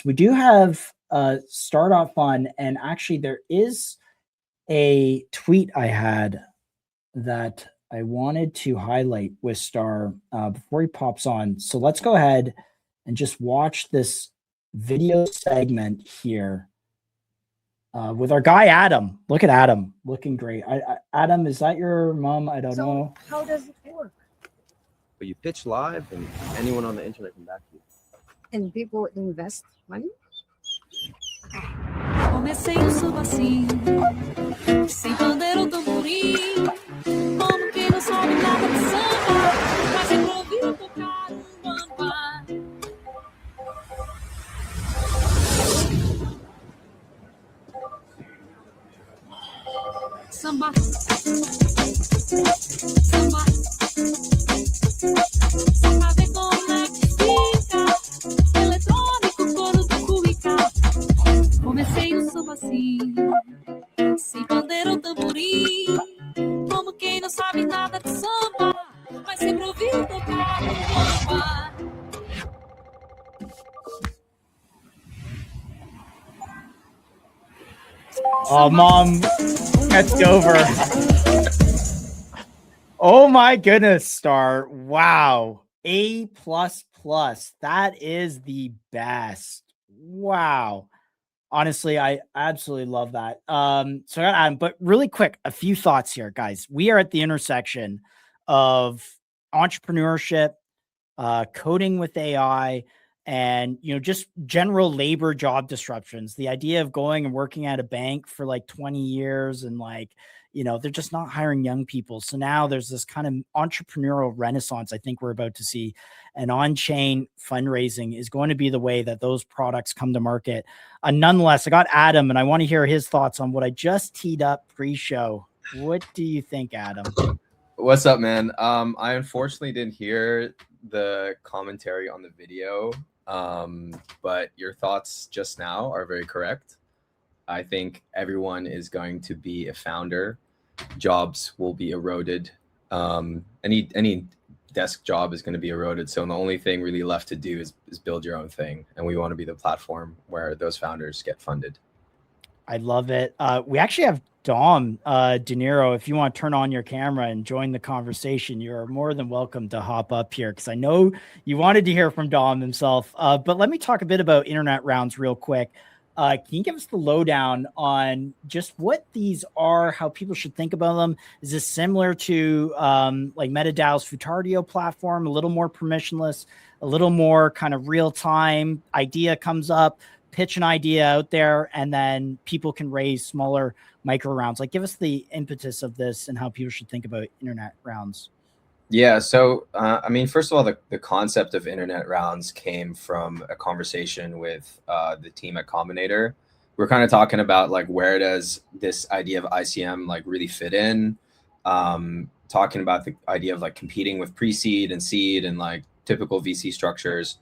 we do have Stardotfun, and actually there is a tweet I had that I wanted to highlight with Star before he pops on. So let's go ahead and just watch this video segment here with our guy Adam. Look at Adam, looking great. Adam, is that your mom? I don't know. How does it work? But you pitch live, and anyone on the internet can back you. And people invest money? Comecei o samba assim, sem bandeira ou tamborim, como quem não sabe nada de samba, mas sempre ouviu tocar bamba. Samba, samba, só pra ver como é que fica, eletrônico, coro do cuica. Comecei o samba assim, sem bandeira ou tamborim, como quem não sabe nada de samba, mas sempre ouviu tocar bamba. Oh, mom, that's over. Oh my goodness, Star. Wow. A++. That is the best. Wow. Honestly, I absolutely love that. So I got Adam, but really quick, a few thoughts here, guys. We are at the intersection of entrepreneurship, coding with AI, and just general labor job disruptions. The idea of going and working at a bank for like 20 years and they're just not hiring young people. So now there's this kind of entrepreneurial renaissance I think we're about to see, and on-chain fundraising is going to be the way that those products come to market. Nonetheless, I got Adam, and I want to hear his thoughts on what I just teed up pre-show. What do you think, Adam? What's up, man? I unfortunately didn't hear the commentary on the video, but your thoughts just now are very correct. I think everyone is going to be a founder. Jobs will be eroded. Any desk job is going to be eroded. So the only thing really left to do is build your own thing. And we want to be the platform where those founders get funded. I love it. We actually have Dom De Niro. If you want to turn on your camera and join the conversation, you're more than welcome to hop up here, because I know you wanted to hear from Dom himself. But let me talk a bit about internet rounds real quick. Can you give us the lowdown on just what these are, how people should think about them? Is this similar to like MetaDAO's Futardio platform, a little more permissionless, a little more kind of real time? Idea comes up, pitch an idea out there, and then people can raise smaller micro rounds. Like, give us the impetus of this and how people should think about internet rounds. Yeah, so I mean, first of all, the concept of internet rounds came from a conversation with the team at Combinator. We're kind of talking about like, where does this idea of ICM like really fit in? Talking about the idea of like competing with pre-seed and seed and like typical VC structures.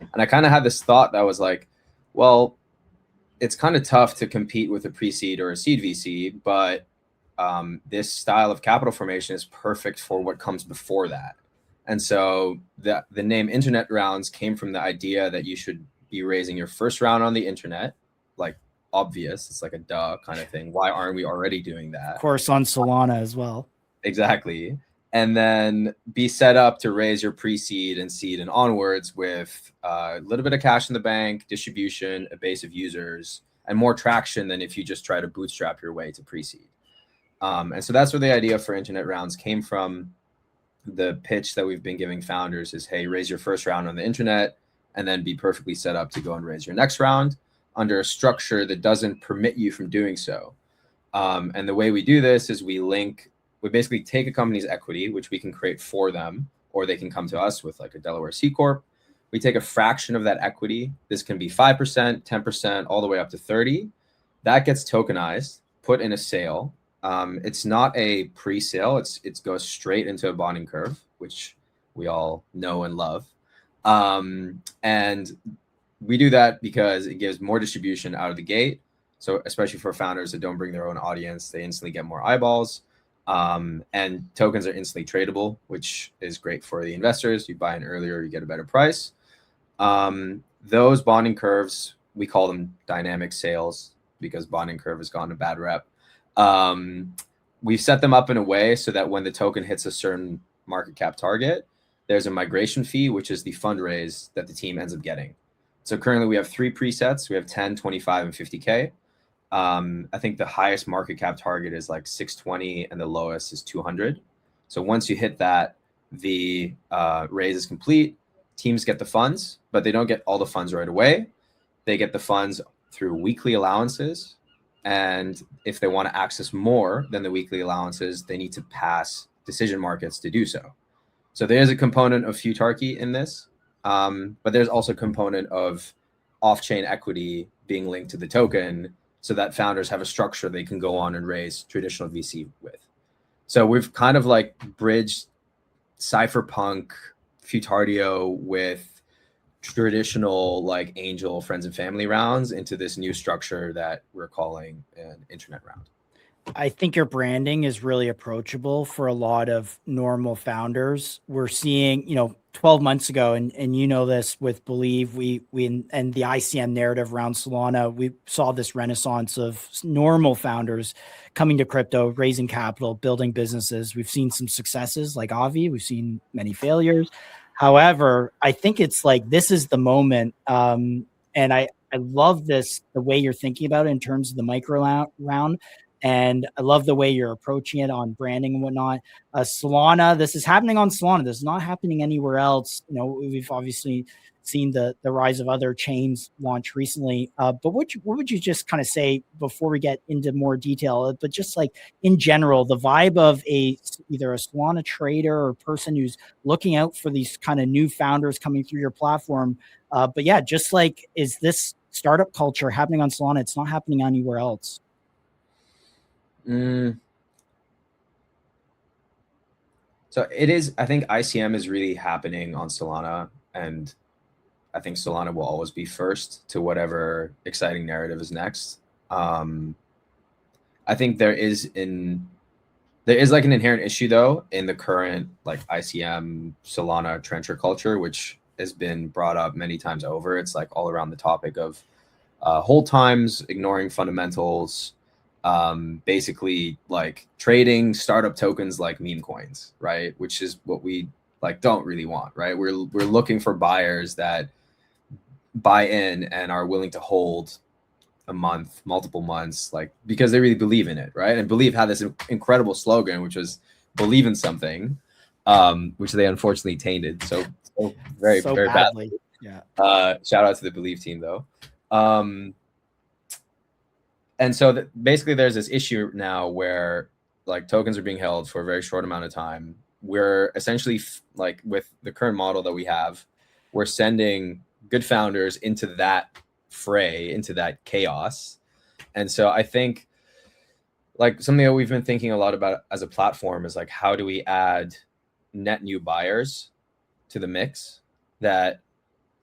And I kind of had this thought that was like, well, it's kind of tough to compete with a pre-seed or a seed VC, but this style of capital formation is perfect for what comes before that. And so the name internet rounds came from the idea that you should be raising your first round on the internet, like obvious. It's like a duh kind of thing. Why aren't we already doing that? Of course, on Solana as well. Exactly. And then be set up to raise your pre-seed and seed and onwards with a little bit of cash in the bank, distribution, a base of users, and more traction than if you just try to bootstrap your way to pre-seed. And so that's where the idea for internet rounds came from. The pitch that we've been giving founders is, hey, raise your first round on the internet and then be perfectly set up to go and raise your next round under a structure that doesn't permit you from doing so. And the way we do this is we basically take a company's equity, which we can create for them, or they can come to us with like a Delaware C Corp. We take a fraction of that equity. This can be 5%, 10%, all the way up to 30%. That gets tokenized, put in a sale. It's not a pre-sale. It goes straight into a bonding curve, which we all know and love. And we do that because it gives more distribution out of the gate. So especially for founders that don't bring their own audience, they instantly get more eyeballs. And tokens are instantly tradable, which is great for the investors. You buy in earlier, you get a better price. Those bonding curves we call them dynamic sales because bonding curve has gotten a bad rep. We've set them up in a way so that when the token hits a certain market cap target, there's a migration fee, which is the fundraise that the team ends up getting. So currently we have 3 presets. We have 10, 25, and 50K. I think the highest market cap target is like 620 and the lowest is 200. So once you hit that, the raise is complete. Teams get the funds, but they don't get all the funds right away. They get the funds through weekly allowances. And if they want to access more than the weekly allowances, they need to pass decision markets to do so. So there is a component of futarchy in this, but there's also a component of off-chain equity being linked to the token so that founders have a structure they can go on and raise traditional VC with. So we've kind of like bridged cypherpunk futardio with traditional like angel friends and family rounds into this new structure that we're calling an internet round. I think your branding is really approachable for a lot of normal founders. We're seeing, 12 months ago, and you know this with Believe, we and the ICM narrative around Solana, we saw this renaissance of normal founders coming to crypto, raising capital, building businesses. We've seen some successes like Avi. We've seen many failures. However, I think it's like this is the moment, and I love this, the way you're thinking about it in terms of the micro round. And I love the way you're approaching it on branding and whatnot. Solana, this is happening on Solana. This is not happening anywhere else. We've obviously seen the rise of other chains launch recently. But what would you just kind of say before we get into more detail, but just like in general, the vibe of either a Solana trader or person who's looking out for these kind of new founders coming through your platform. But yeah, just like, is this startup culture happening on Solana? It's not happening anywhere else. So it is, I think ICM is really happening on Solana, and I think Solana will always be first to whatever exciting narrative is next. I think there is like an inherent issue though in the current like ICM Solana trencher culture, which has been brought up many times over. It's like all around the topic of hold times, ignoring fundamentals, basically like trading startup tokens like meme coins, right? Which is what we like don't really want, right? We're looking for buyers that buy in and are willing to hold a month, multiple months, like because they really believe in it, right? And Believe had this incredible slogan, which was "Believe in something," which they unfortunately tainted so very badly. Yeah. Shout out to the Believe team though. And so basically there's this issue now where like tokens are being held for a very short amount of time. We're essentially like with the current model that we have, we're sending good founders into that fray, into that chaos. And so I think like something that we've been thinking a lot about as a platform is like, how do we add net new buyers to the mix that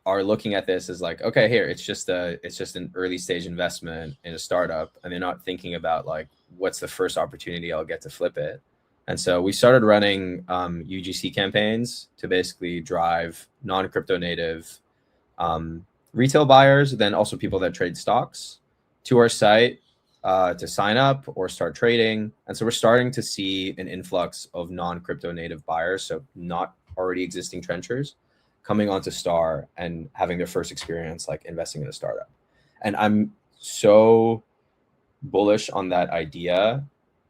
are looking at this as like, okay, here, it's just an early stage investment in a startup. And they're not thinking about like, what's the first opportunity I'll get to flip it. And so we started running UGC campaigns to basically drive non-crypto native retail buyers, then also people that trade stocks to our site to sign up or start trading. And so we're starting to see an influx of non-crypto native buyers, so not already existing trenchers, coming onto Star and having their first experience like investing in a startup. And I'm so bullish on that idea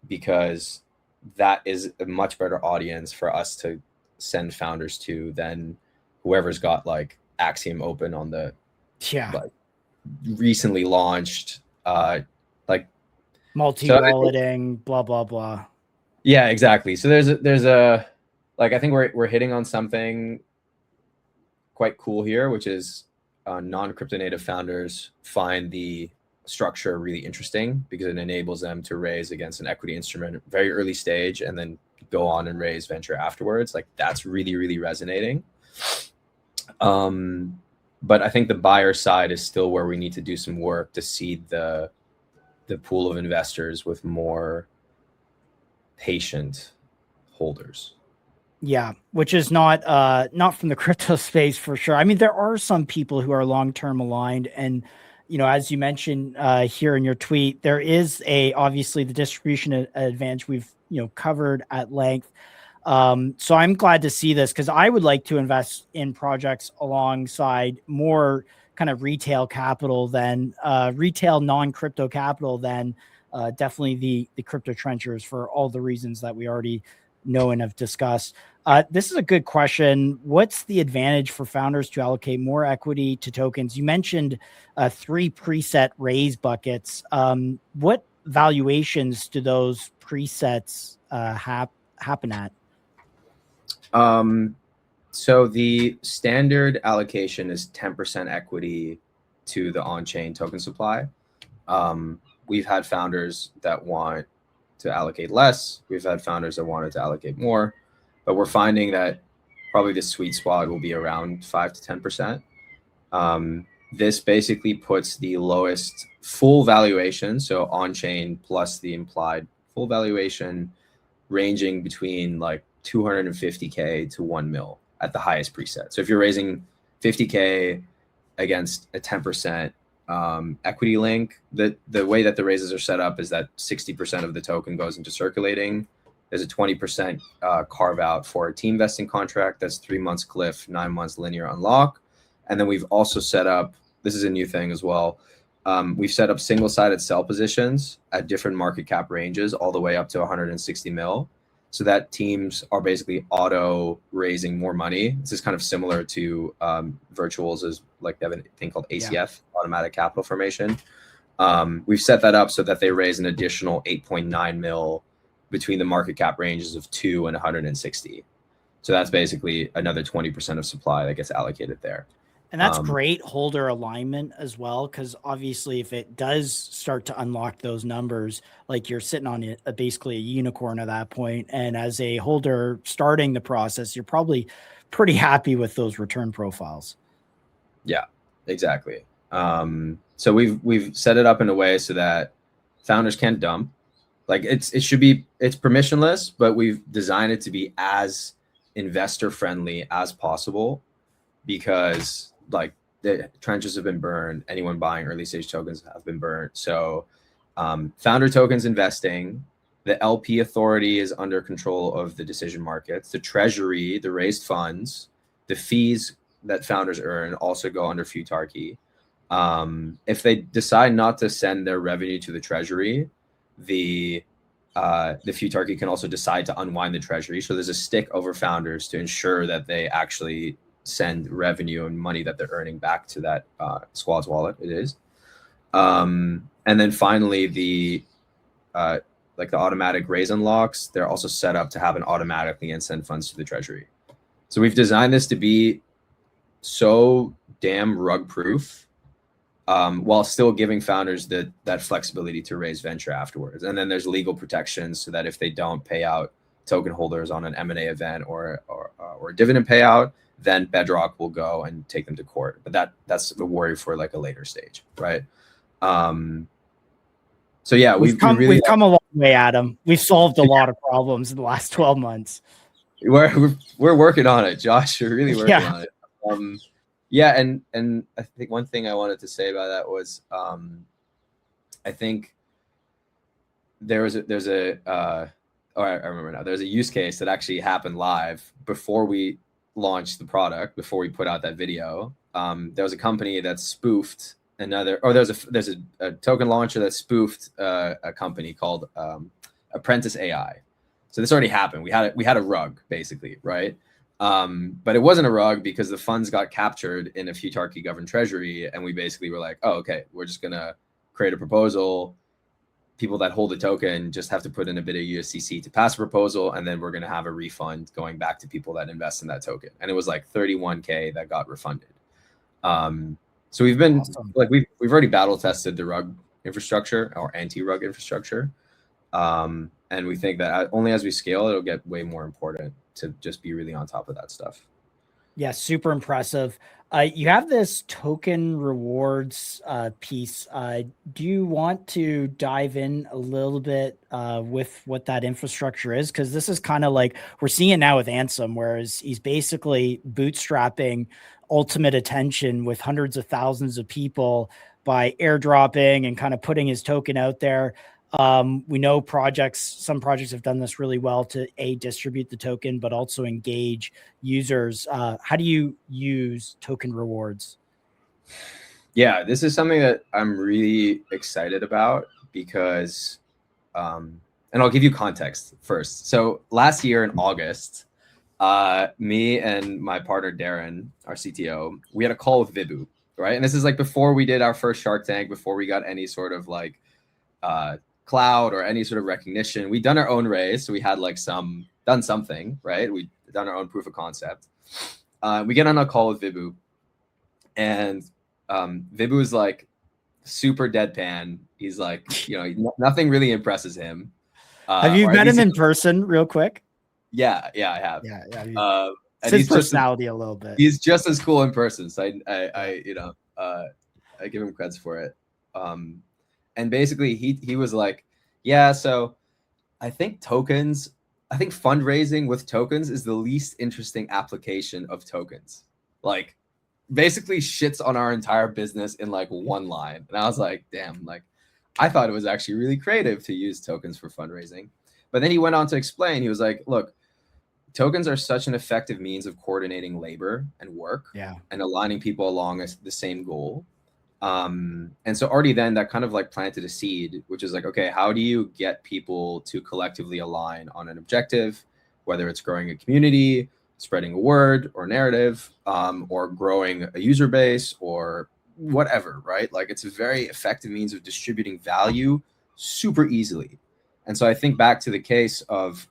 because that is a much better audience for us to send founders to than whoever's got like Axiom open on the like recently launched like multi-walleting, blah blah blah. Yeah, exactly. So there's a like I think we're hitting on something quite cool here, which is non-crypto native founders find the structure really interesting because it enables them to raise against an equity instrument very early stage and then go on and raise venture afterwards. Like that's really, really resonating. But I think the buyer side is still where we need to do some work to seed the pool of investors with more patient holders. Yeah, which is not from the crypto space for sure. I mean, there are some people who are long-term aligned and as you mentioned here in your tweet, there is obviously the distribution advantage we've, covered at length. So I'm glad to see this because I would like to invest in projects alongside more kind of retail capital than retail non-crypto capital than definitely the crypto trenchers for all the reasons that we already know and have discussed. This is a good question. What's the advantage for founders to allocate more equity to tokens? You mentioned 3 preset raise buckets. What valuations do those presets happen at? So the standard allocation is 10% equity to the on-chain token supply. We've had founders that want to allocate less. We've had founders that wanted to allocate more, but we're finding that probably the sweet spot will be around 5 to 10%. This basically puts the lowest full valuation, so on-chain plus the implied full valuation, ranging between like 250K to 1 mil at the highest preset. So if you're raising 50K against a 10% equity link, the way that the raises are set up is that 60% of the token goes into circulating. There's a 20% carve out for a team vesting contract. That's 3 months cliff, 9 months linear unlock. And then we've also set up, this is a new thing as well, we've set up single-sided sell positions at different market cap ranges all the way up to 160 mil. So that teams are basically auto raising more money. This is kind of similar to virtuals, as like they have a thing called ACF, automatic capital formation. We've set that up so that they raise an additional 8.9 mil between the market cap ranges of 2 and 160. So that's basically another 20% of supply that gets allocated there. And that's great holder alignment as well, because obviously if it does start to unlock those numbers, like you're sitting on basically a unicorn at that point. And as a holder starting the process, you're probably pretty happy with those return profiles. Yeah, exactly. So we've set it up in a way so that founders can't dump. Like it's permissionless, but we've designed it to be as investor friendly as possible, because like the trenches have been burned. Anyone buying early stage tokens have been burned. So founder tokens investing, the LP authority is under control of the decision markets. The treasury, the raised funds, the fees that founders earn also go under Futarchy. If they decide not to send their revenue to the treasury, the Futarchy can also decide to unwind the treasury. So there's a stick over founders to ensure that they actually send revenue and money that they're earning back to that squad's wallet. It is. And then finally, the automatic raise unlocks, they're also set up to happen automatically and send funds to the treasury. So we've designed this to be so damn rug proof, while still giving founders that flexibility to raise venture afterwards. And then there's legal protections so that if they don't pay out token holders on an M&A event or a dividend payout, then Bedrock will go and take them to court. But that's the worry for like a later stage, right? So yeah, we've come a long way, Adam. We've solved a lot of problems in the last 12 months. We're working on it, Josh. We're really working on it. Yeah, and I think one thing I wanted to say about that was, I think I remember now. There's a use case that actually happened live before we launched the product, before we put out that video. There was a company that spoofed there's a token launcher that spoofed a company called Apprentice AI. So this already happened. We had a rug basically, right? But it wasn't a rug because the funds got captured in a Futarchy governed treasury, and we basically were like, oh, okay, we're just gonna create a proposal. People that hold the token just have to put in a bit of USDC to pass a proposal, and then we're gonna have a refund going back to people that invest in that token. And it was like 31K that got refunded. So we've been like we've already battle tested the rug infrastructure or anti-rug infrastructure, and we think that only as we scale, it'll get way more important to just be really on top of that stuff. Yeah, super impressive. You have this token rewards piece. Do you want to dive in a little bit with what that infrastructure is? Because this is kind of like we're seeing it now with Ansem, whereas he's basically bootstrapping ultimate attention with hundreds of thousands of people by airdropping and kind of putting his token out there. We know some projects have done this really well to distribute the token, but also engage users. How do you use token rewards? Yeah, this is something that I'm really excited about because, and I'll give you context first. So last year in August, me and my partner Darren, our CTO, we had a call with Vibu, right? And this is like before we did our first Shark Tank, before we got any sort of like cloud or any sort of recognition. We'd done our own raise, so we had like done something, right? We'd done our own proof of concept. We get on a call with Vibu, and Vibu is like super deadpan. He's like, nothing really impresses him. Have you met him in person real quick? Yeah, I have. Yeah. And his personality a little bit. He's just as cool in person. So I give him creds for it. And basically he was like, yeah, so I think fundraising with tokens is the least interesting application of tokens. Like basically shits on our entire business in like one line. And I was like, damn, like I thought it was actually really creative to use tokens for fundraising. But then he went on to explain, he was like, look, tokens are such an effective means of coordinating labor and work and aligning people along the same goal. And so already then that kind of like planted a seed, which is like, okay, how do you get people to collectively align on an objective, whether it's growing a community, spreading a word or narrative, or growing a user base or whatever, right? Like it's a very effective means of distributing value super easily. And so I think back to the case of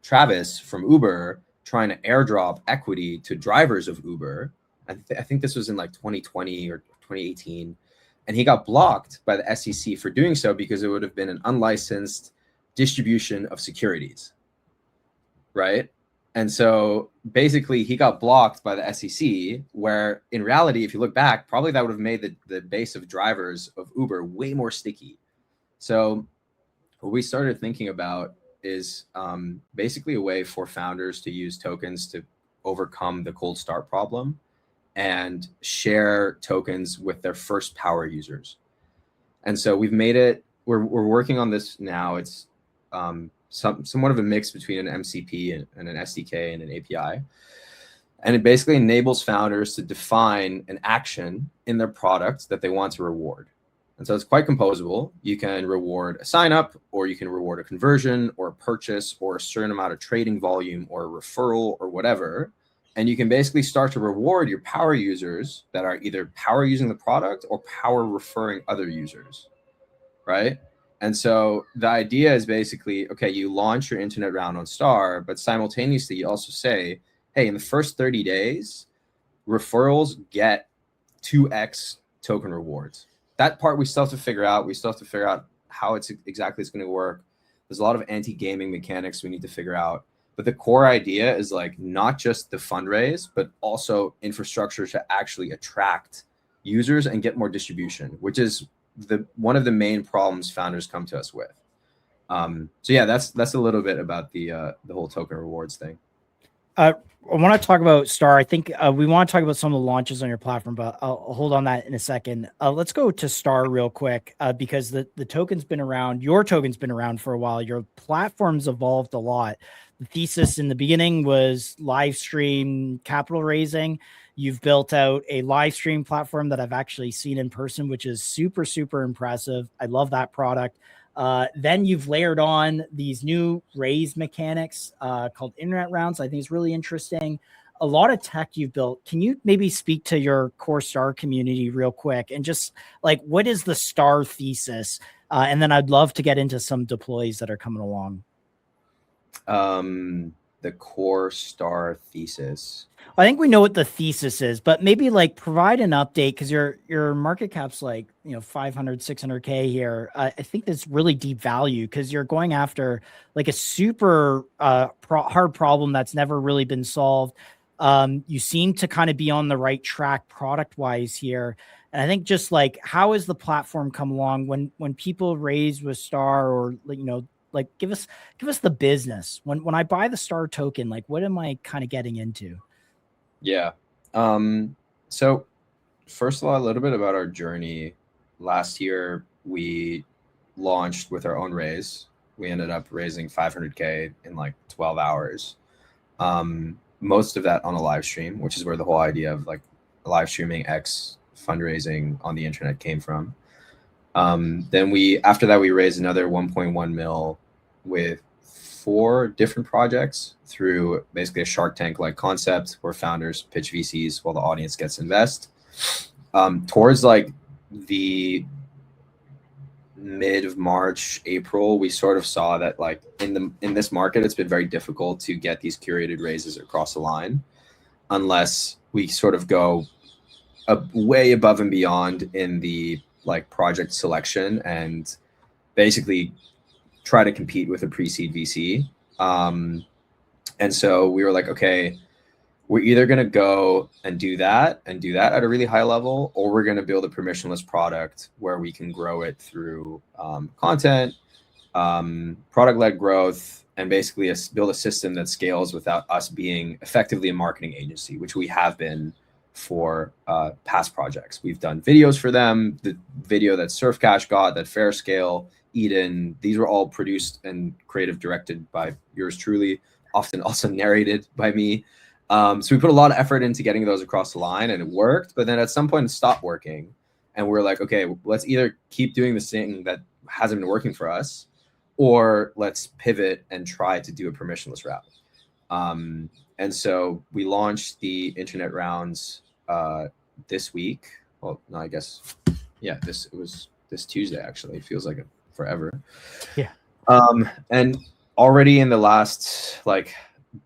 Travis from Uber trying to airdrop equity to drivers of Uber. I think this was in like 2020 or 2018. And he got blocked by the SEC for doing so because it would have been an unlicensed distribution of securities, right? And so basically he got blocked by the SEC, where in reality, if you look back, probably that would have made the base of drivers of Uber way more sticky. So what we started thinking about is basically a way for founders to use tokens to overcome the cold start problem and share tokens with their first power users. And so we've made it, we're working on this now. It's somewhat of a mix between an MCP and an SDK and an API. And it basically enables founders to define an action in their product that they want to reward. And so it's quite composable. You can reward a sign up, or you can reward a conversion or a purchase or a certain amount of trading volume or a referral or whatever. And you can basically start to reward your power users that are either power using the product or power referring other users, right? And so the idea is basically, okay, you launch your internet round on Star, but simultaneously you also say, hey, in the first 30 days, referrals get 2x token rewards. That part we still have to figure out. We still have to figure out how it's going to work. There's a lot of anti-gaming mechanics we need to figure out. But the core idea is like not just the fundraise, but also infrastructure to actually attract users and get more distribution, which is one of the main problems founders come to us with. So yeah, that's a little bit about the whole token rewards thing. I want to talk about Star. I think we want to talk about some of the launches on your platform, but I'll hold on that in a second. Let's go to Star real quick because the token's been around. Your token's been around for a while. Your platform's evolved a lot. The thesis in the beginning was live stream capital raising. You've built out a live stream platform that I've actually seen in person, which is super, super impressive. I love that product. Then you've layered on these new raise mechanics called internet rounds. I think it's really interesting. A lot of tech you've built. Can you maybe speak to your core Star community real quick and just like, what is the Star thesis? And then I'd love to get into some deploys that are coming along. The core Star thesis. I think we know what the thesis is, but maybe like provide an update because your market cap's like, 500, 600K here. I think that's really deep value because you're going after like a super hard problem that's never really been solved. You seem to kind of be on the right track product wise here. And I think just like, how has the platform come along when people raise with Star or, like give us the business when I buy the Star token, like what am I kind of getting into? Yeah. So first of all, a little bit about our journey last year we launched with our own raise. We ended up raising 500K in like 12 hours. Most of that on a live stream, which is where the whole idea of like live streaming X fundraising on the internet came from. Then after that, we raised another 1.1 mil with 4 different projects through basically a Shark Tank like concept where founders pitch VCs while the audience gets invest. Towards like the mid of March, April, we sort of saw that like in this market, it's been very difficult to get these curated raises across the line unless we sort of go way above and beyond in the like project selection and basically try to compete with a pre-seed VC. And so we were like, okay, we're either going to go and do that at a really high level, or we're going to build a permissionless product where we can grow it through content, product-led growth, and basically build a system that scales without us being effectively a marketing agency, which we have been for past projects. We've done videos for them. The video that Surf Cash got, that Fair Scale, Eden, these were all produced and creative directed by yours truly, often also narrated by me. So we put a lot of effort into getting those across the line, and it worked. But then at some point it stopped working. And we're like, okay, let's either keep doing this thing that hasn't been working for us, or let's pivot and try to do a permissionless route. And so we launched the internet rounds this week. Well, no, I guess, yeah, it was this Tuesday, actually. It feels like forever. Yeah. And already in the last, like,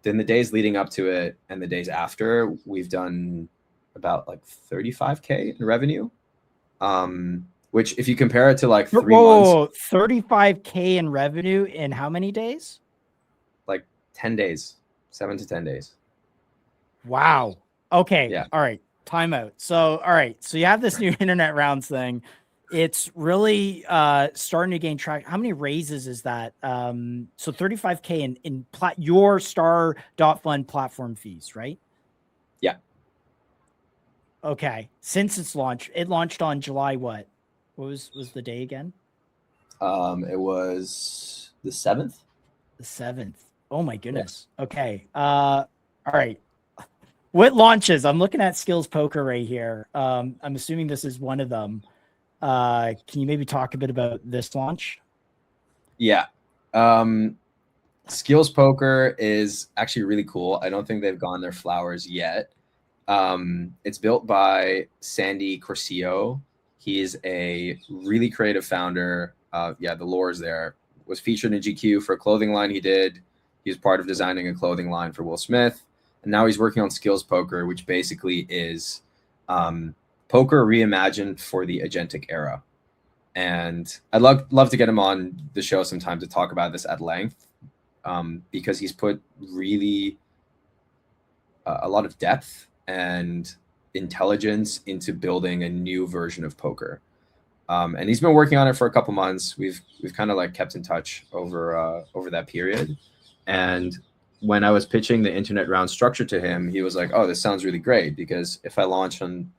in the days leading up to it and the days after, we've done about like 35K in revenue. Which if you compare it to like 3 months. 35K in revenue in how many days? Like 10 days, 7 to 10 days. Wow. Okay. Yeah. All right. Time out. So, all right. So you have this new internet rounds thing. It's really starting to gain traction. How many raises is that? So 35K in your Stardotfun platform fees, right? Yeah. Okay. Since it launched on July what? What was the day again? It was the 7th. The 7th. Oh my goodness. Yeah. Okay. All right. What launches? I'm looking at Skills Poker right here. I'm assuming this is one of them. Can you maybe talk a bit about this launch? Yeah. Skills Poker is actually really cool. I don't think they've gone their flowers yet. It's built by Sandy Corsillo. He is a really creative founder. Yeah, the lore is there. Was featured in GQ for a clothing line he did. He was part of designing a clothing line for Will Smith. And now he's working on Skills Poker, which basically is poker reimagined for the agentic era. And I'd love to get him on the show sometime to talk about this at length, because he's put really a lot of depth and intelligence into building a new version of poker. And he's been working on it for a couple months. We've kind of like kept in touch over that period. And when I was pitching the internet round structure to him, he was like, oh, this sounds really great, because if I launch on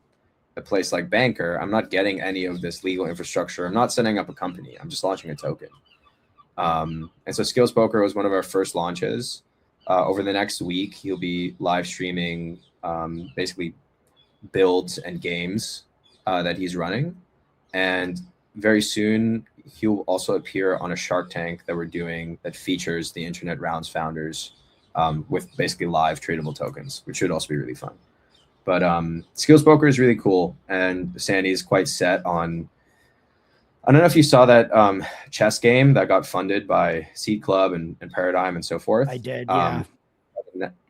a place like Banker, I'm not getting any of this legal infrastructure. I'm not setting up a company. I'm just launching a token. And so Skills Poker was one of our first launches. Over the next week, he'll be live streaming basically builds and games that he's running. And very soon, he'll also appear on a Shark Tank that we're doing that features the internet rounds founders with basically live tradable tokens, which should also be really fun. But Skills Poker is really cool, and Sandy is quite set on. I don't know if you saw that chess game that got funded by Seed Club and Paradigm and so forth. I did, yeah.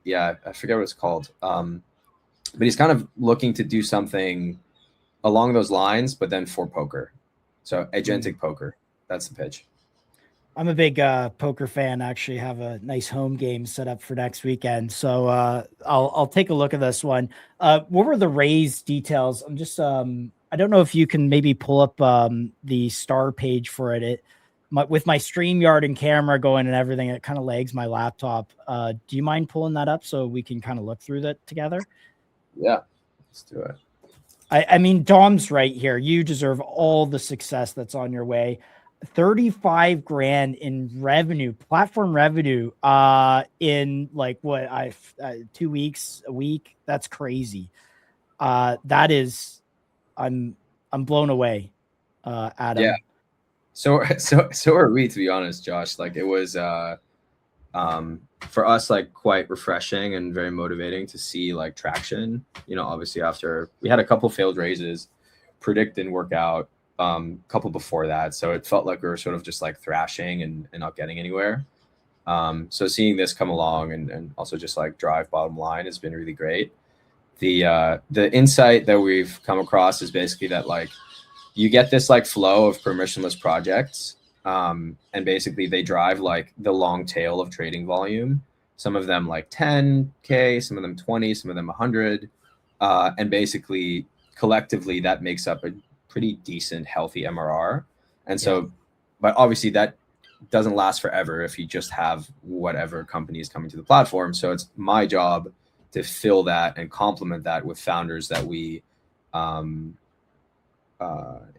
Yeah, I forget what it's called. But he's kind of looking to do something along those lines, but then for poker. So agentic poker, that's the pitch. I'm a big poker fan. I actually have a nice home game set up for next weekend. So I'll take a look at this one. What were the raise details? I'm just, I don't know if you can maybe pull up the star page for it. With my StreamYard and camera going and everything, it kind of lags my laptop. Do you mind pulling that up so we can kind of look through that together? Yeah, let's do it. I mean, Dom's right here. You deserve all the success that's on your way. 35 grand in revenue, platform revenue, in like what 2 weeks, a week. That's crazy. That is, I'm blown away, Adam. Yeah. So are we, to be honest, Josh. Like, it was for us, like, quite refreshing and very motivating to see like traction. You know, obviously after we had a couple failed raises, Predict didn't work out, couple before that, so it felt like we were sort of just like thrashing and not getting anywhere. So seeing this come along and also just like drive bottom line has been really great. The insight that we've come across is basically that, like, you get this like flow of permissionless projects, and basically they drive like the long tail of trading volume. Some of them like 10K, some of them 20, some of them 100, and basically collectively that makes up a pretty decent, healthy MRR. And so, but obviously that doesn't last forever if you just have whatever companies coming to the platform. So it's my job to fill that and complement that with founders that we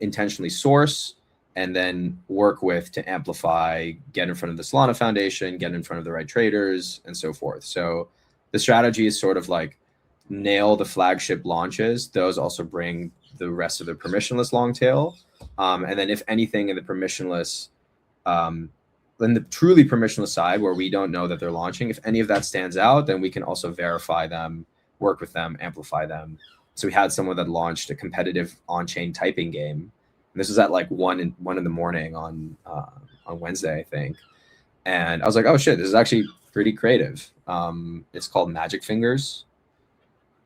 intentionally source and then work with to amplify, get in front of the Solana Foundation, get in front of the right traders, and so forth. So the strategy is sort of like nail the flagship launches. Those also bring the rest of the permissionless long tail. And then if anything in the permissionless, then the truly permissionless side where we don't know that they're launching, if any of that stands out, then we can also verify them, work with them, amplify them. So we had someone that launched a competitive on-chain typing game. And this was at like 1 in the morning on Wednesday, I think. And I was like, oh shit, this is actually pretty creative. It's called Magic Fingers.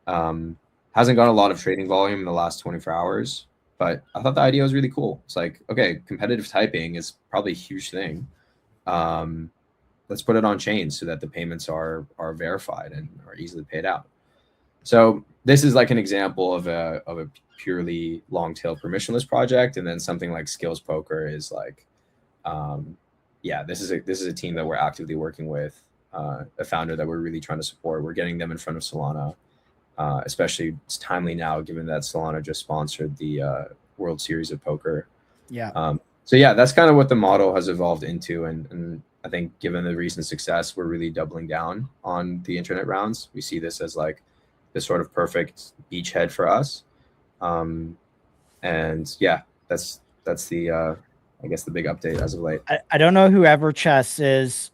Hasn't got a lot of trading volume in the last 24 hours, but I thought the idea was really cool. It's like, okay, competitive typing is probably a huge thing. Let's put it on chain so that the payments are verified and are easily paid out. So this is like an example of a purely long tail permissionless project. And then something like Skills Poker is like, this is a team that we're actively working with, a founder that we're really trying to support. We're getting them in front of Solana, especially it's timely now given that Solana just sponsored the World Series of Poker. Yeah. So yeah, that's kind of what the model has evolved into. And I think given the recent success, we're really doubling down on the internet rounds. We see this as like the sort of perfect beachhead for us. And yeah, that's the, I guess the big update as of late. I don't know who Everchess is.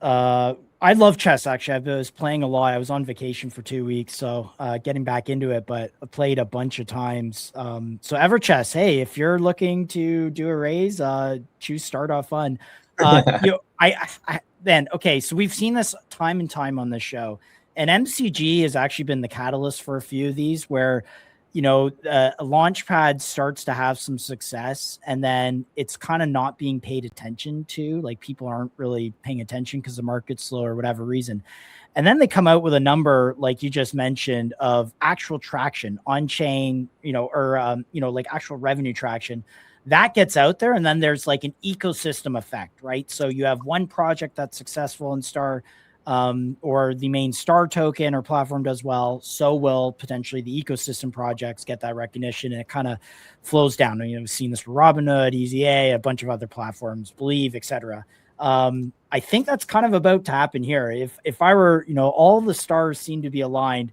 I love chess, actually. I was playing a lot. I was on vacation for 2 weeks, so getting back into it, but I played a bunch of times. So Everchess, hey, if you're looking to do a raise, choose Stardotfun. Okay, so we've seen this time and time on this show, and MCG has actually been the catalyst for a few of these where, you know, a Launchpad starts to have some success and then it's kind of not being paid attention to. Like, people aren't really paying attention because the market's slow or whatever reason. And then they come out with a number, like you just mentioned, of actual traction on chain, like actual revenue traction that gets out there. And then there's like an ecosystem effect, right? So you have one project that's successful in Star, or the main Star token or platform does well, so will potentially the ecosystem projects get that recognition, and it kind of flows down. You know, we've seen this for Robinhood, EZA, a bunch of other platforms, Believe, etc. I think that's kind of about to happen here. If I were, all the stars seem to be aligned.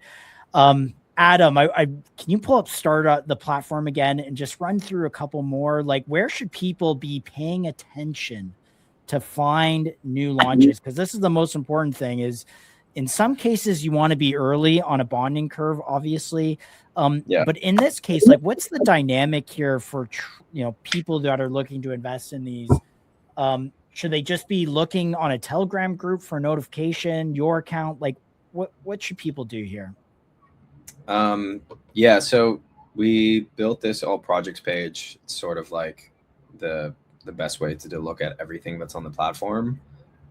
Adam, can you pull up the platform again and just run through a couple more? Like, where should people be paying attention to find new launches? Because this is the most important thing. Is in some cases you want to be early on a bonding curve, obviously. But in this case, like, what's the dynamic here for people that are looking to invest in these? Should they just be looking on a Telegram group for a notification, your account? Like, what should people do here? So we built this all projects page. It's sort of like the best way to look at everything that's on the platform.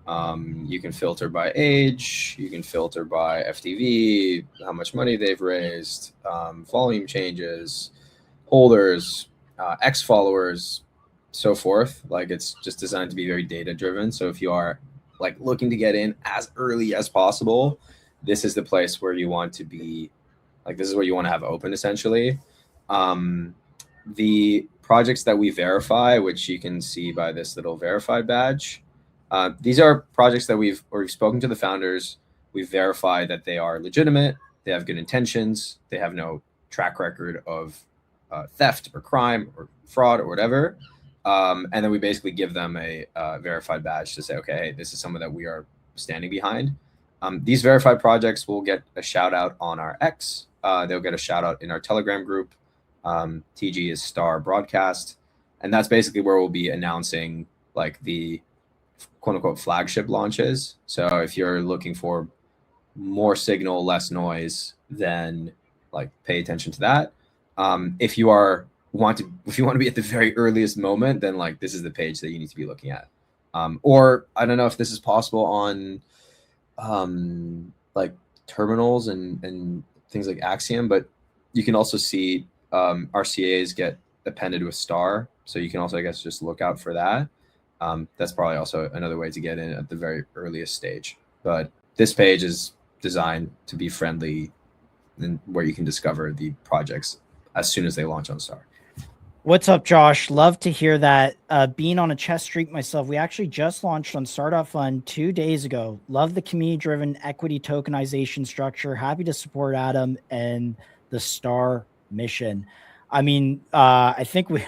You can filter by age, you can filter by FTV, how much money they've raised, volume changes, holders, X followers, so forth. Like, it's just designed to be very data driven. So if you are like looking to get in as early as possible, this is the place where you want to be. Like, this is what you want to have open, essentially. The projects that we verify, which you can see by this little verified badge, these are projects that we've spoken to the founders. We've verified that they are legitimate, they have good intentions, they have no track record of theft or crime or fraud or whatever. And then we basically give them a verified badge to say, okay, hey, this is someone that we are standing behind. These verified projects will get a shout out on our X. They'll get a shout out in our Telegram group. TG is Star Broadcast. And that's basically where we'll be announcing like the quote unquote flagship launches. So if you're looking for more signal, less noise, then like pay attention to that. If you want to be at the very earliest moment, then like this is the page that you need to be looking at. Or I don't know if this is possible on like terminals and things like Axiom, but you can also see RCAs get appended with star. So you can also, I guess, just look out for that. That's probably also another way to get in at the very earliest stage. But this page is designed to be friendly and where you can discover the projects as soon as they launch on Star. What's up, Josh? Love to hear that. Being on a chess streak myself, we actually just launched on Stardotfun 2 days ago. Love the community-driven equity tokenization structure. Happy to support Adam and the Star mission. I mean, I think an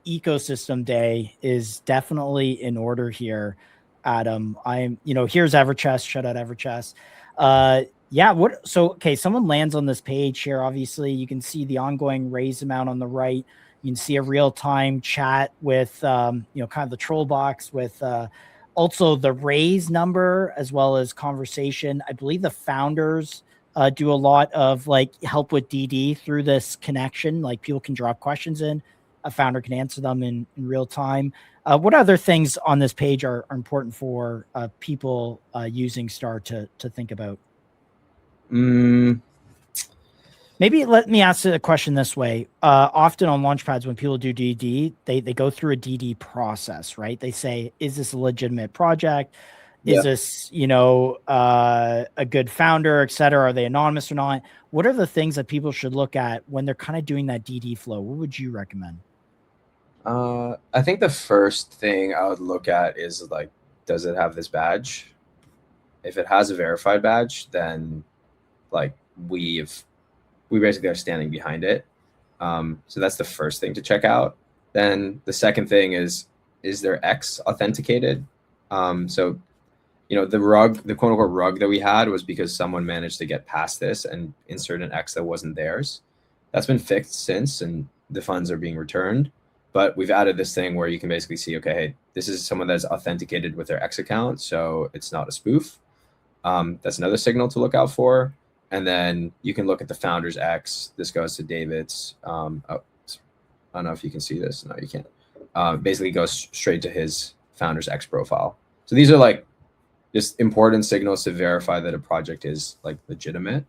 ecosystem day is definitely in order here, Adam. Here's Everchess. Shout out Everchess. Okay, someone lands on this page here. Obviously, you can see the ongoing raise amount on the right. You can see a real-time chat with, kind of the troll box with also the raise number as well as conversation. I believe the founders do a lot of like help with DD through this connection. Like people can drop questions in, a founder can answer them in real time. What other things on this page are important for people using Star to think about? Maybe let me ask a question this way. Often on launchpads, when people do DD, they go through a DD process, right? They say, is this a legitimate project? Is this, a good founder, et cetera? Are they anonymous or not? What are the things that people should look at when they're kind of doing that DD flow? What would you recommend? I think the first thing I would look at is like, does it have this badge? If it has a verified badge, then like we basically are standing behind it. So that's the first thing to check out. Then the second thing is their X authenticated? So, the quote unquote rug that we had was because someone managed to get past this and insert an X that wasn't theirs. That's been fixed since, and the funds are being returned. But we've added this thing where you can basically see, okay, hey, this is someone that's authenticated with their X account, so it's not a spoof. That's another signal to look out for. And then you can look at the founder's X. This goes to David's. I don't know if you can see this. No, you can't. Basically goes straight to his founder's X profile. So these are like just important signals to verify that a project is like legitimate.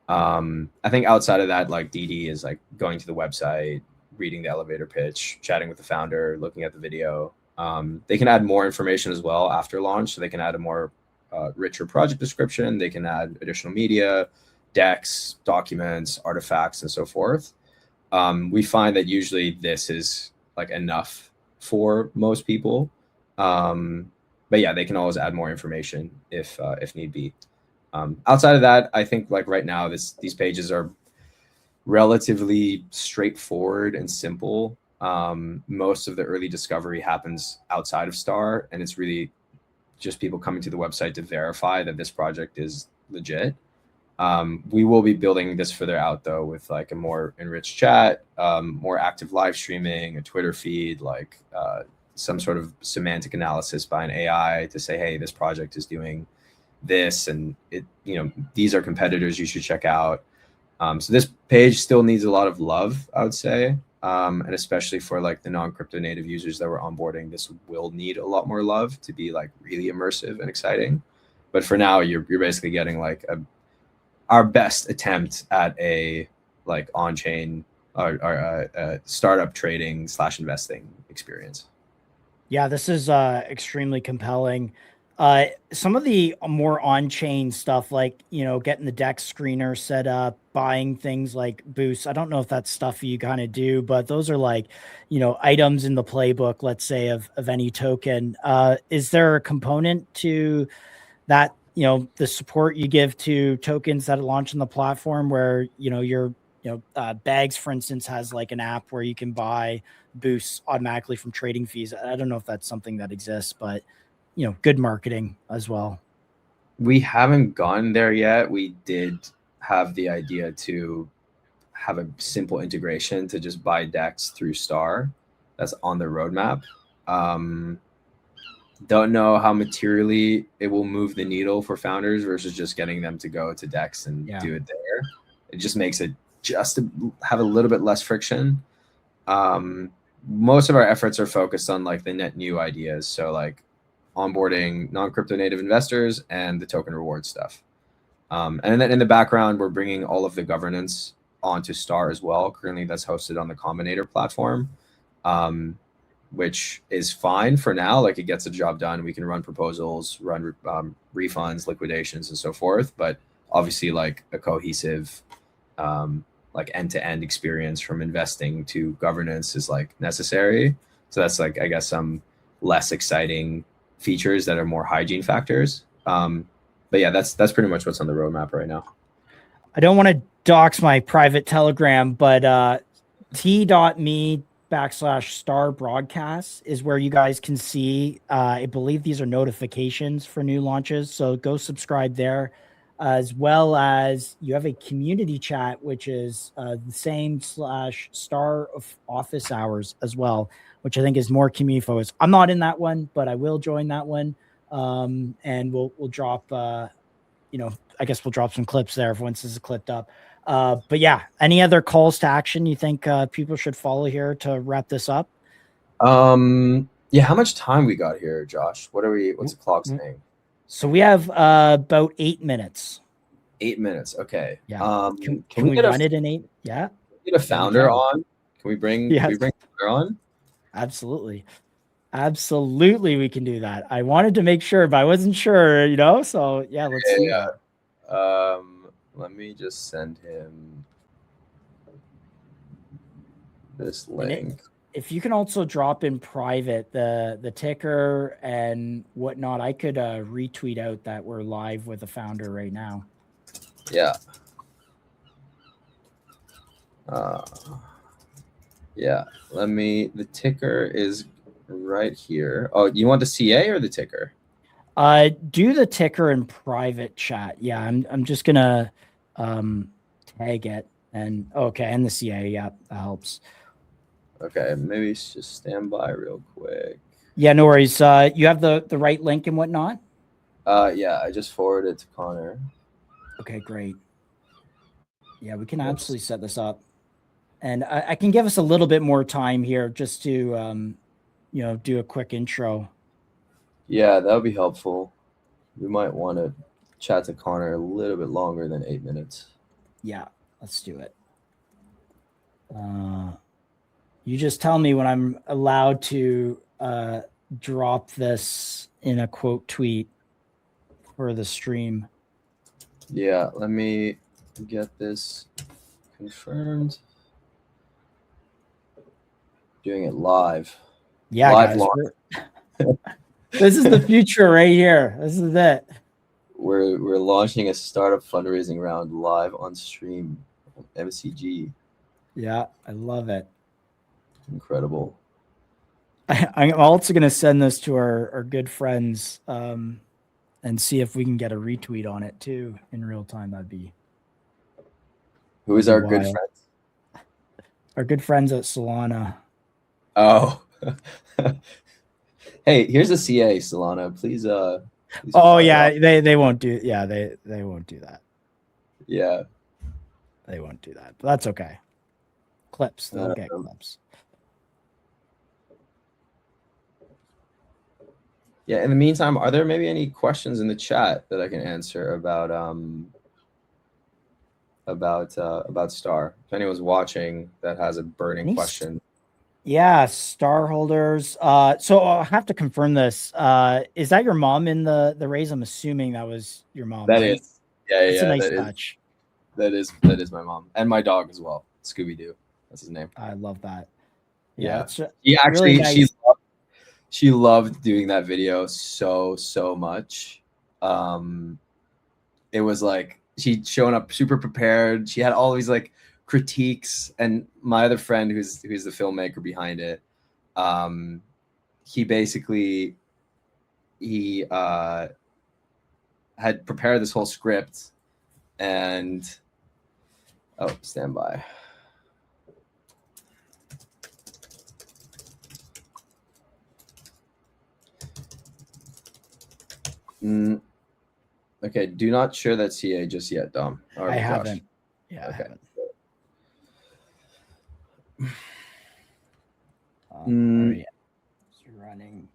I think outside of that, like DD is like going to the website, reading the elevator pitch, chatting with the founder, looking at the video. They can add more information as well after launch. So they can add a more richer project description. They can add additional media, decks, documents, artifacts, and so forth. We find that usually this is like enough for most people. But yeah, they can always add more information if need be. Outside of that, I think like right now, these pages are relatively straightforward and simple. Most of the early discovery happens outside of Star, and it's really just people coming to the website to verify that this project is legit. We will be building this further out though with like a more enriched chat, more active live streaming, a Twitter feed, like some sort of semantic analysis by an AI to say, hey, this project is doing this, and these are competitors you should check out. So this page still needs a lot of love, I would say. And especially for like the non-crypto native users that we're onboarding, this will need a lot more love to be like really immersive and exciting. But for now, you're basically getting like our best attempt at a like on-chain or startup trading / investing experience. Yeah, this is extremely compelling. Some of the more on-chain stuff, like, you know, getting the DEX screener set up, buying things like boosts. I don't know if that's stuff you kind of do, but those are like, you know, items in the playbook, let's say, of any token. Is there a component to that, you know, the support you give to tokens that launch on the platform where, you know, Bags, for instance, has like an app where you can buy boosts automatically from trading fees. I don't know if that's something that exists, but, you know, good marketing as well. We haven't gone there yet. We did have the idea to have a simple integration to just buy DEX through Star. That's on the roadmap. Don't know how materially it will move the needle for founders versus just getting them to go to DEX and do it there. It just makes it just to have a little bit less friction. Most of our efforts are focused on like the net new ideas. So like onboarding non-crypto native investors and the token reward stuff. And then in the background, we're bringing all of the governance onto Star as well. Currently that's hosted on the Combinator platform. Which is fine for now. Like it gets the job done. We can run proposals, run refunds, liquidations, and so forth. But obviously, like a cohesive, like end-to-end experience from investing to governance is like necessary. So that's like, I guess, some less exciting features that are more hygiene factors. But yeah, that's pretty much what's on the roadmap right now. I don't want to dox my private Telegram, but t.me/star broadcasts is where you guys can see, I believe these are notifications for new launches. So go subscribe there, as well as you have a community chat, which is the same /star of office hours as well, which I think is more community focused. I'm not in that one, but I will join that one. And we'll drop, you know, I guess we'll drop some clips there once this is clipped up. But yeah, any other calls to action you think people should follow here to wrap this up? Yeah, how much time we got here, Josh? What's the clock saying? So we have about 8 minutes. 8 minutes. Okay. Yeah. Can we run it in 8? Yeah. Get a founder on. Can we bring a founder on? Absolutely. Absolutely, we can do that. I wanted to make sure, but I wasn't sure, you know. So yeah, let's see. Let me just send him this link. If you can also drop in private the ticker and whatnot, I could retweet out that we're live with a founder right now. Yeah. Yeah. The ticker is right here. Oh, you want the CA or the ticker? Do the ticker in private chat. Yeah, I'm just gonna tag it and okay, and the CA. Yeah, that helps. Okay, maybe just stand by real quick. Yeah, no worries. You have the right link and whatnot. Yeah, I just forwarded it to Connor. Okay, great. Yeah, we can absolutely set this up, and I can give us a little bit more time here just to you know, do a quick intro. Yeah, that would be helpful. We might want to chat to Connor a little bit longer than 8 minutes. Yeah, let's do it. You just tell me when I'm allowed to drop this in a quote tweet for the stream. Yeah, let me get this confirmed. Doing it live. Yeah, live guys. This is the future right here. This is it. We're launching a startup fundraising round live on stream on MCG. Yeah, I love it. Incredible. I'm also going to send this to our good friends and see if we can get a retweet on it too in real time. That'd be. Who is our good friends? Our good friends at Solana. Oh. Hey, here's a CA, Solana. Please oh yeah, they won't do they won't do that. Yeah. They won't do that. But that's okay. Clips, they'll get clips. Yeah, in the meantime, are there maybe any questions in the chat that I can answer about Star? If anyone's watching that has a burning question. Yeah, star holders. So I have to confirm this. Is that your mom in the raise? I'm assuming that was your mom, That right? is, yeah, It's a yeah, nice touch. that is my mom and my dog as well. Scooby Doo, that's his name. I love that. Yeah, Yeah, it's he really actually nice. she loved doing that video so much. It was like she'd shown up super prepared. She had all these like critiques, and my other friend, who's the filmmaker behind it, he basically he had prepared this whole script, and oh, stand by. Okay, do not share that CA just yet, Dom. Oh, I gosh. haven't. Yeah, Okay. I haven't. Mm. All right. It's running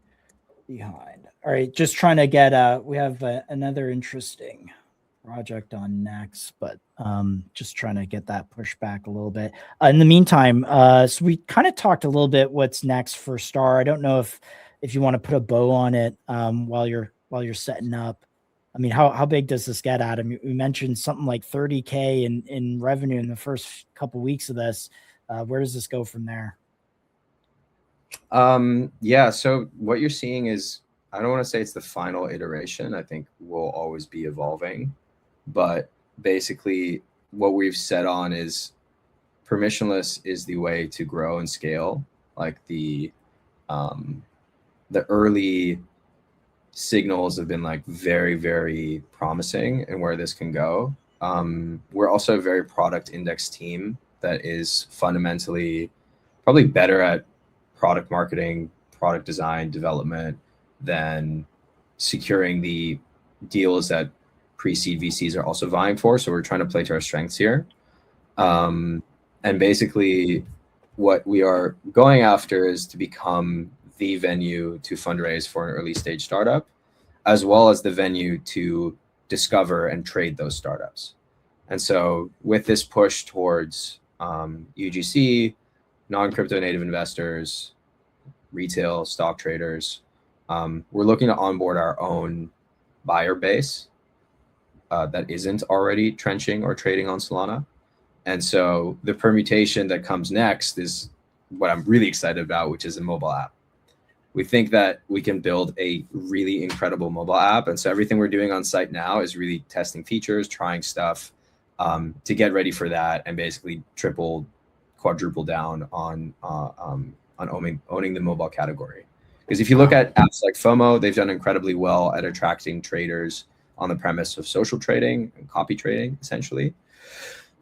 behind. All right, just trying to get we have another interesting project on next, but just trying to get that pushed back a little bit. In the meantime, so we kind of talked a little bit what's next for Star. I don't know if you want to put a bow on it while you're setting up. I mean, how big does this get, Adam? We mentioned something like 30K in revenue in the first couple weeks of this. Where does this go from there? Yeah, so what you're seeing is, I don't want to say it's the final iteration. I think we'll always be evolving, but basically what we've set on is permissionless is the way to grow and scale. Like the early signals have been like very promising and where this can go. We're also a very product index team that is fundamentally probably better at product marketing, product design, development than securing the deals that pre-seed VCs are also vying for. So we're trying to play to our strengths here. And basically what we are going after is to become the venue to fundraise for an early stage startup, as well as the venue to discover and trade those startups. And so with this push towards UGC, non-crypto native investors, retail stock traders, we're looking to onboard our own buyer base that isn't already trenching or trading on Solana. And so the permutation that comes next is what I'm really excited about, which is a mobile app. We think that we can build a really incredible mobile app. And so everything we're doing on site now is really testing features, trying stuff to get ready for that, and basically triple, quadruple down on owning the mobile category. Because if you look at apps like FOMO, they've done incredibly well at attracting traders on the premise of social trading and copy trading, essentially.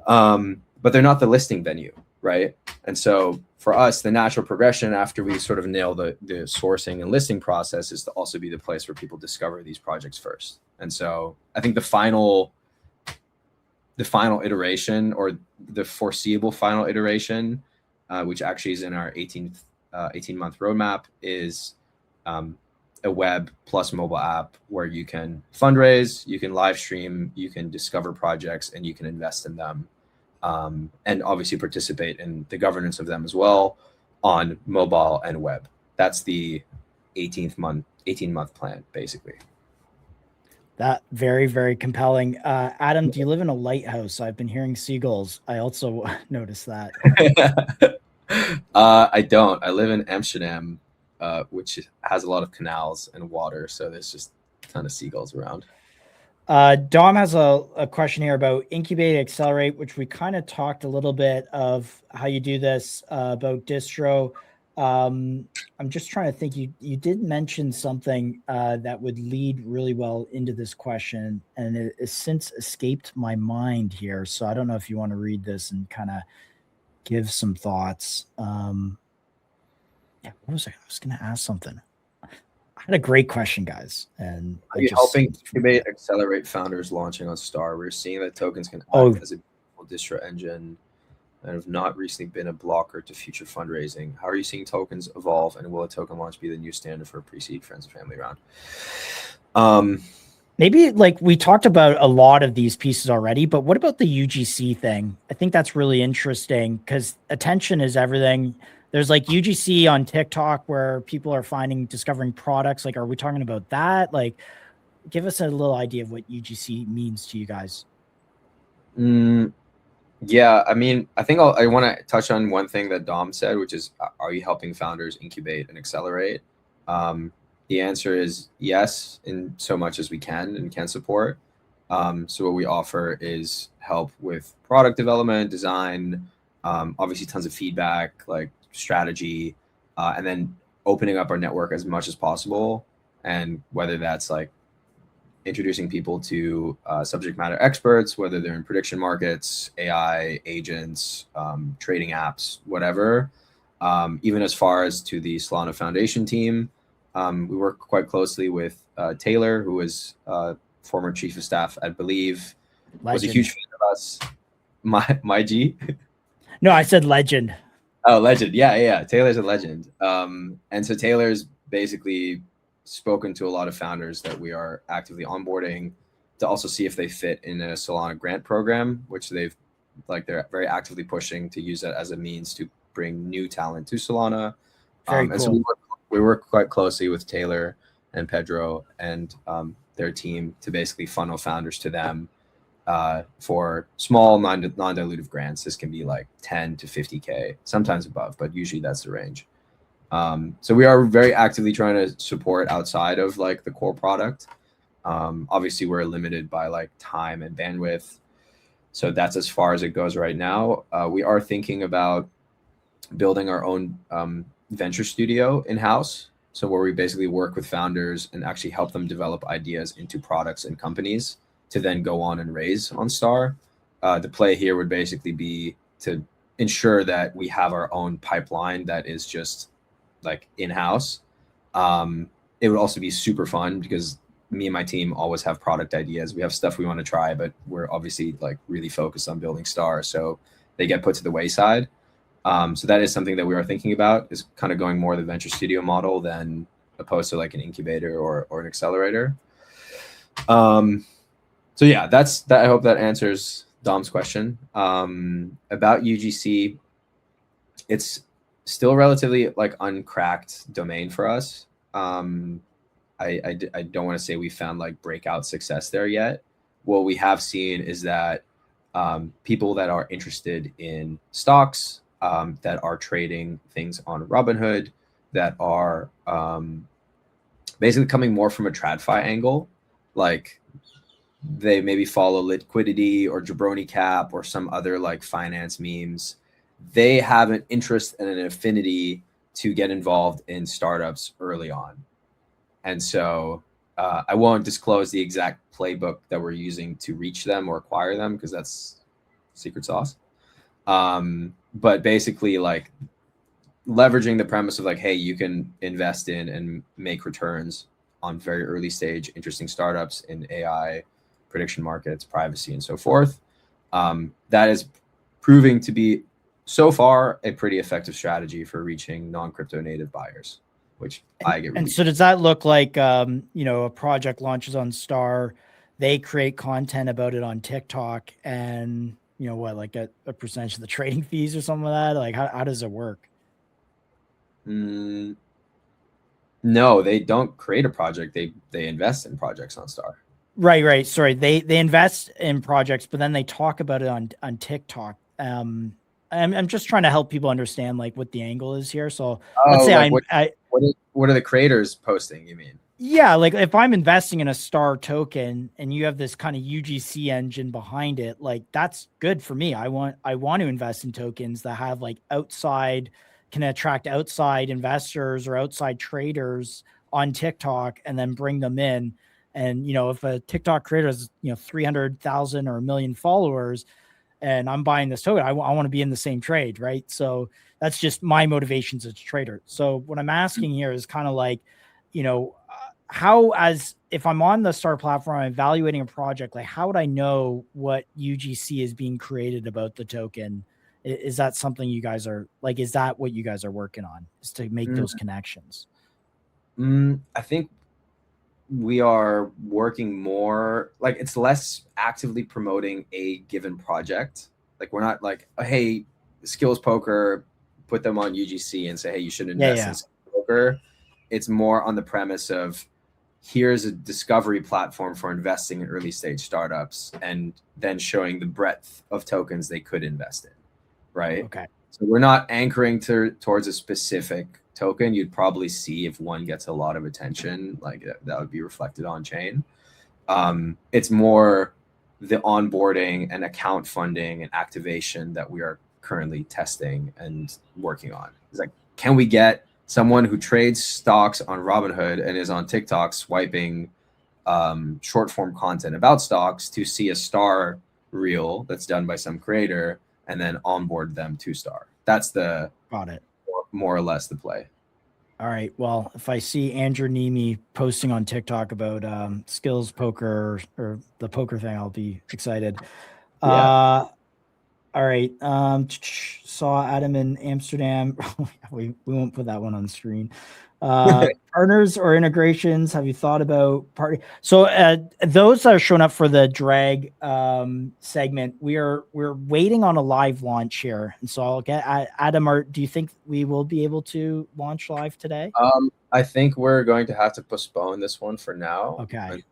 But they're not the listing venue, right? And so for us, the natural progression after we sort of nail the sourcing and listing process is to also be the place where people discover these projects first. And so I think the final iteration, or the foreseeable final iteration, which actually is in our 18-month roadmap, is a web plus mobile app where you can fundraise, you can live stream, you can discover projects, and you can invest in them. And obviously participate in the governance of them as well on mobile and web. That's the 18-month plan, basically. That very compelling. Adam, do you live in a lighthouse? I've been hearing seagulls. I also noticed that. I don't. I live in Amsterdam, which has a lot of canals and water, so there's just a ton of seagulls around. Dom has a question here about Incubate, Accelerate, which we kind of talked a little bit of how you do this, about distro. I'm just trying to think. You did mention something that would lead really well into this question, and it has since escaped my mind here. So I don't know if you want to read this and kind of give some thoughts. Yeah, what was I was going to ask something. I had a great question, guys. And are you helping Incubate, Accelerate founders launching on Star? We're seeing that tokens can act as a distro engine and have not recently been a blocker to future fundraising. How are you seeing tokens evolve, and will a token launch be the new standard for a pre-seed friends and family round? Maybe, like, we talked about a lot of these pieces already, but what about the UGC thing? I think that's really interesting because attention is everything. There's like UGC on TikTok where people are discovering products. Like, are we talking about that? Like, give us a little idea of what UGC means to you guys. Yeah, I mean, I think I want to touch on one thing that Dom said, which is, are you helping founders incubate and accelerate? The answer is yes, in so much as we can and can support. So what we offer is help with product development, design, obviously tons of feedback, like strategy, and then opening up our network as much as possible. And whether that's like introducing people to subject matter experts, whether they're in prediction markets, AI agents, trading apps, whatever. Even as far as to the Solana Foundation team, we work quite closely with Taylor, who is former chief of staff at Believe, was a huge fan of us. My G. No, I said legend. Oh, legend. Yeah. Taylor's a legend. And so Taylor's basically spoken to a lot of founders that we are actively onboarding to also see if they fit in a Solana grant program, which they're very actively pushing to use that as a means to bring new talent to Solana. Very cool. And so we work quite closely with Taylor and Pedro and their team to basically funnel founders to them for small non-dilutive grants. This can be like 10 to 50K, sometimes above, but usually that's the range. So we are very actively trying to support outside of like the core product. Obviously we're limited by like time and bandwidth. So that's as far as it goes right now. We are thinking about building our own venture studio in-house. So where we basically work with founders and actually help them develop ideas into products and companies to then go on and raise on Star. The play here would basically be to ensure that we have our own pipeline that is just like in-house. It would also be super fun because me and my team always have product ideas. We have stuff we want to try, but we're obviously like really focused on building Star. So they get put to the wayside. So that is something that we are thinking about, is kind of going more the venture studio model than opposed to like an incubator or an accelerator. So yeah, that's that. I hope that answers Dom's question. About UGC, it's still relatively like uncracked domain for us. I don't want to say we found like breakout success there yet. What we have seen is that people that are interested in stocks, that are trading things on Robinhood, that are basically coming more from a TradFi angle, like they maybe follow Liquidity or Jabroni Cap or some other like finance memes. They have an interest and an affinity to get involved in startups early on. And so I won't disclose the exact playbook that we're using to reach them or acquire them because that's secret sauce. But basically like leveraging the premise of like, hey, you can invest in and make returns on very early stage interesting startups in AI, prediction markets, privacy, and so forth. That is proving to be so far a pretty effective strategy for reaching non-crypto native buyers, which I get. And so does that look like, a project launches on Star, they create content about it on TikTok, and like a percentage of the trading fees or something like that? Like how does it work? No, they don't create a project. They invest in projects on Star. Right. Sorry. They invest in projects, but then they talk about it on TikTok. I'm just trying to help people understand like what the angle is here. So let's say like what are the creators posting? You mean? Yeah, like if I'm investing in a Star token and you have this kind of UGC engine behind it, like that's good for me. I want to invest in tokens that have like can attract outside investors or outside traders on TikTok and then bring them in. And if a TikTok creator has 300,000 or 1 million followers, and I'm buying this token, I want to be in the same trade, right? So that's just my motivations as a trader. So what I'm asking here is kind of like, if I'm on the Star platform, I'm evaluating a project, like how would I know what UGC is being created about the token? Is that something you guys are like, is that what you guys are working on, is to make those connections? I think we are working more like it's less actively promoting a given project. Like we're not like, hey, skills poker put them on UGC and say, hey, you should Yeah, invest in poker. It's more on the premise of here's a discovery platform for investing in early stage startups, and then showing the breadth of tokens they could invest in, right? Okay. So we're not anchoring towards a specific token. You'd probably see if one gets a lot of attention, like that would be reflected on chain. It's more the onboarding and account funding and activation that we are currently testing and working on. It's like, can we get someone who trades stocks on Robinhood and is on TikTok swiping short form content about stocks to see a Star reel that's done by some creator and then onboard them to Star? That's the Got it. more or less the play. All right. Well, if I see Andrew Nemi posting on TikTok about skills poker or the poker thing, I'll be excited. Yeah. All right. Saw Adam in Amsterdam. we won't put that one on screen. Partners or integrations, have you thought about party? So those that are showing up for the drag segment, we're waiting on a live launch here, and so I'll get Adam. Do you think we will be able to launch live today? I think we're going to have to postpone this one for now. Okay.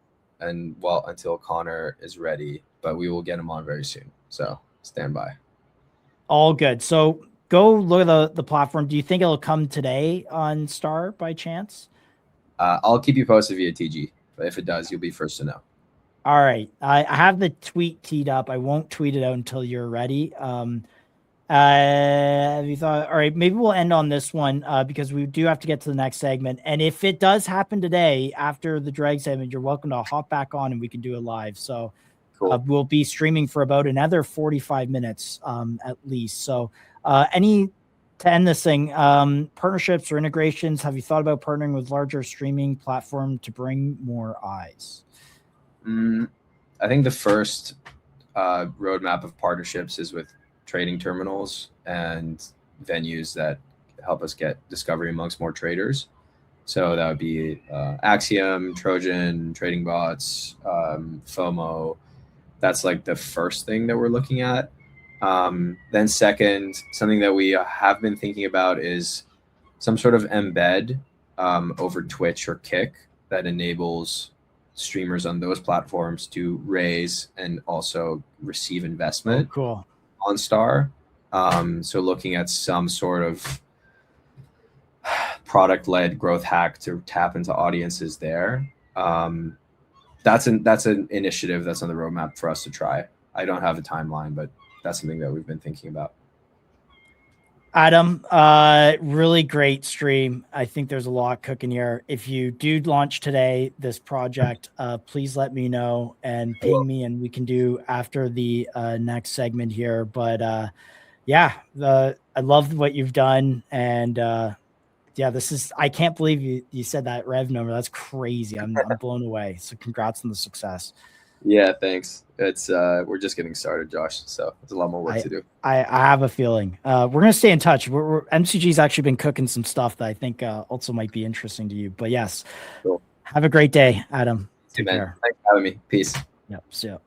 And well, until Connor is ready, but we will get him on very soon. So stand by. All good. So go look at the platform. Do you think it'll come today on Star by chance? I'll keep you posted via TG, but if it does, you'll be first to know. All right. I have the tweet teed up. I won't tweet it out until you're ready. Have you thought? All right, maybe we'll end on this one because we do have to get to the next segment. And if it does happen today after the drag segment, you're welcome to hop back on and we can do it live. So Cool. we'll be streaming for about another 45 minutes at least. So to end this thing, partnerships or integrations, have you thought about partnering with larger streaming platform to bring more eyes? I think the first roadmap of partnerships is with trading terminals and venues that help us get discovery amongst more traders. So that would be Axiom, Trojan, Trading Bots, FOMO. That's like the first thing that we're looking at. Then second, something that we have been thinking about is some sort of embed over Twitch or Kick that enables streamers on those platforms to raise and also receive investment. Oh, cool. On Star. So looking at some sort of product-led growth hack to tap into audiences there. That's an initiative that's on the roadmap for us to try. I don't have a timeline, but that's something that we've been thinking about. Adam, really great stream. I think there's a lot cooking here. If you do launch today, this project, please let me know and ping me, and we can do after the next segment here. But yeah, I love what you've done. And yeah, I can't believe you said that rev number. That's crazy. I'm blown away. So congrats on the success. Yeah, thanks. It's we're just getting started, Josh. So there's a lot more work to do. I have a feeling. We're gonna stay in touch. MCG's actually been cooking some stuff that I think also might be interesting to you. But yes, cool. Have a great day, Adam. Take care. Thanks for having me. Peace. Yep. See ya.